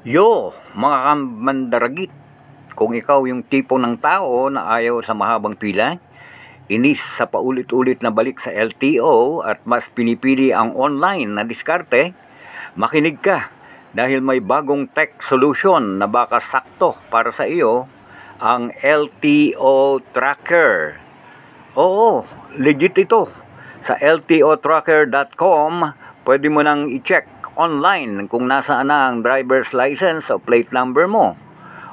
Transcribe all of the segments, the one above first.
Yo, mga kamandaragit, kung ikaw yung tipo ng tao na ayaw sa mahabang pila, inis sa paulit-ulit na balik sa LTO at mas pinipili ang online na diskarte, makinig ka dahil may bagong tech solution na baka sakto para sa iyo, ang LTO Tracker. Oo, legit ito. Sa ltotracker.com, pwede mo nang i-check online kung nasaan na ang driver's license o plate number mo.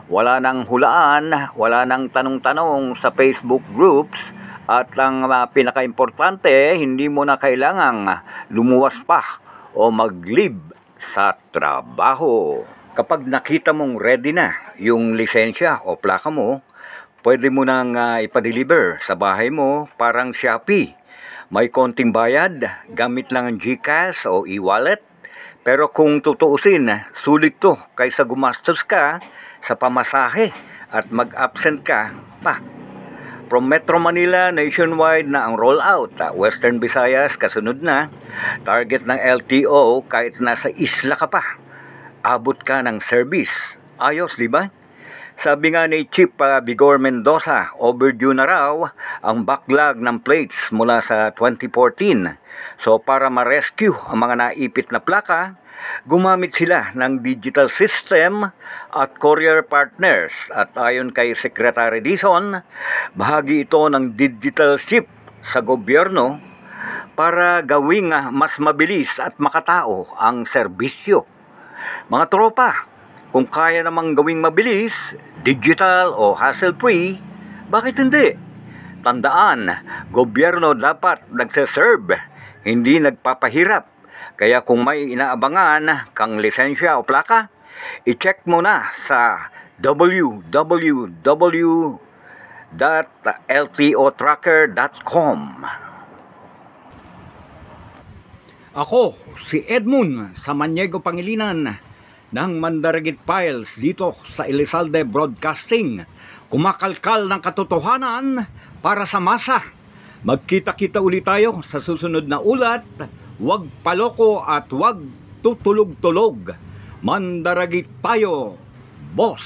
Wala nang hulaan, wala nang tanong-tanong sa Facebook groups, at ang pinaka-importante, hindi mo na kailangang lumuwas pa o mag-leave sa trabaho. Kapag nakita mong ready na yung lisensya o plaka mo, pwede mo nang ipa-deliver sa bahay mo, parang Shopee. May konting bayad, gamit lang ang GCash o e-wallet. Pero kung tutuusin, sulit to kaysa gumastos ka sa pamasahe at mag-absent ka pa. From Metro Manila, nationwide na ang rollout. Western Visayas, kasunod na. Target ng LTO, kahit nasa isla ka pa, abot ka ng service. Ayos, di ba? Sabi nga ni Chief Vigor Mendoza, overdue na raw ang backlog ng plates mula sa 2014. So para ma-rescue ang mga naipit na plaka, gumamit sila ng digital system at courier partners. At ayon kay Secretary Dizon, bahagi ito ng digital ship sa gobyerno para gawing mas mabilis at makatao ang serbisyo. Mga tropa, kung kaya namang gawing mabilis, digital o hassle-free, bakit hindi? Tandaan, gobyerno dapat nagsaserve, hindi nagpapahirap. Kaya kung may inaabangan kang lisensya o plaka, i-check mo na sa www.ltotracker.com. Ako, si Edmund Samaniego Pangilinan ng Mandaragit Files dito sa Elizalde Broadcasting. Kumakalkal ng katotohanan para sa masa. Magkita-kita ulit tayo sa susunod na ulat. Huwag paloko at huwag tutulog-tulog. Mandaragit tayo, boss!